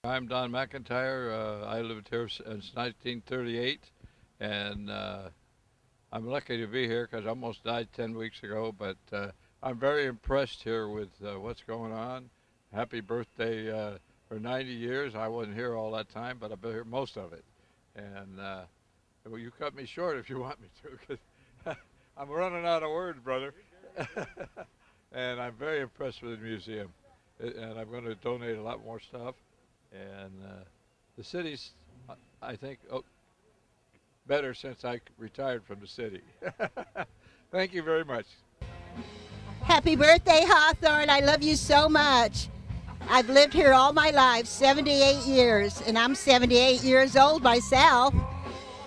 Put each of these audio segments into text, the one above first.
I'm Don McIntyre. I lived here since 1938, and I'm lucky to be here because I almost died 10 weeks ago, but I'm very impressed here with what's going on. Happy birthday for 90 years. I wasn't here all that time, but I've been here most of it. And well, you cut me short if you want me to, because I'm running out of words, brother. And I'm very impressed with the museum. And I'm going to donate a lot more stuff. And the city's, I think, better since I retired from the city. Thank you very much. Happy birthday, Hawthorne. I love you so much. I've lived here all my life, 78 years, and I'm 78 years old myself.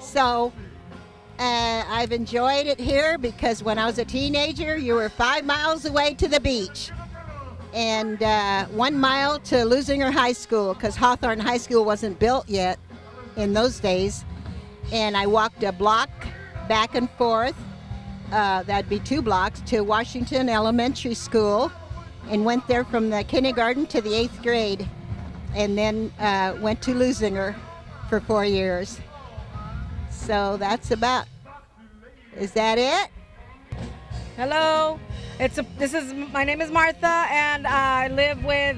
So I've enjoyed it here because when I was a teenager, you were 5 miles away to the beach and 1 mile to LosAngeles High School because Hawthorne High School wasn't built yet in those days. And I walked a block back and forth, that'd be 2 blocks, to Washington Elementary School and went there from the kindergarten to the 8th grade and then went to LosAngeles for 4 years. So that's about, is that it? Hello, my name is Martha, and I live with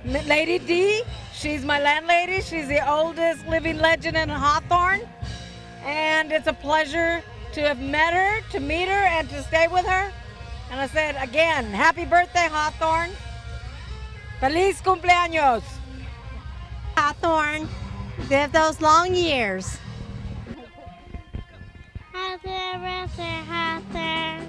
Lady D. She's my landlady. She's the oldest living legend in Hawthorne, and it's a pleasure to have met her, to meet her, and to stay with her. And I said again, happy birthday, Hawthorne. Feliz cumpleaños. Hawthorne, live those long years. Happy birthday, Hawthorne.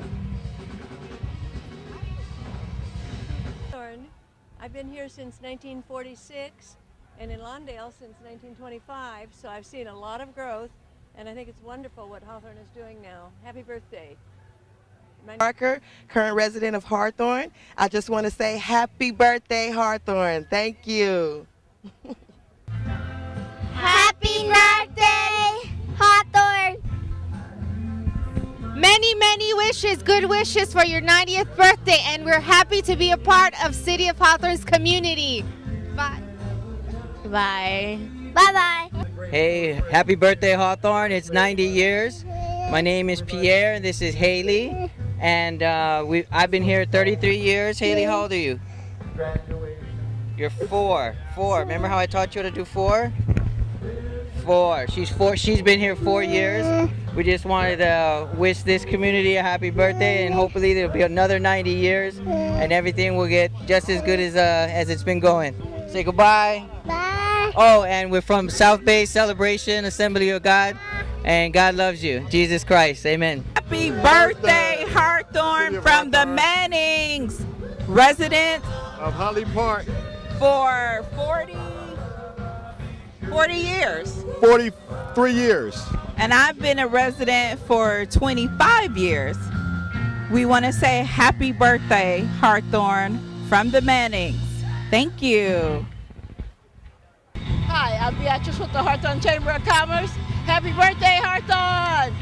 I've been here since 1946 and in Lawndale since 1925, so I've seen a lot of growth, and I think it's wonderful what Hawthorne is doing now. Happy birthday. Parker, current resident of Hawthorne. I just want to say happy birthday, Hawthorne. Thank you. Happy birthday, Hawthorne. Many, many wishes, good wishes for your 90th birthday, and we're happy to be a part of City of Hawthorne's community. Bye. Bye. Bye-bye. Hey, happy birthday, Hawthorne. It's 90 years. My name is Pierre, and this is Haley. And I've been here 33 years. Haley, how old are you? You're 4. Remember how I taught you how to do 4? 4. She's 4. She's been here 4 years. We just wanted to wish this community a happy birthday, and hopefully there'll be another 90 years, and everything will get just as good as it's been going. Say goodbye. Bye. Oh, and we're from South Bay Celebration Assembly of God, and God loves you. Jesus Christ. Amen. Happy birthday, Hawthorne, from the Mannings, resident of Holly Park for 40 years. 43 years. And I've been a resident for 25 years. We want to say happy birthday, Hawthorne, from the Mannings. Thank you. Hi, I'm Beatrice with the Hawthorne Chamber of Commerce. Happy birthday, Hawthorne!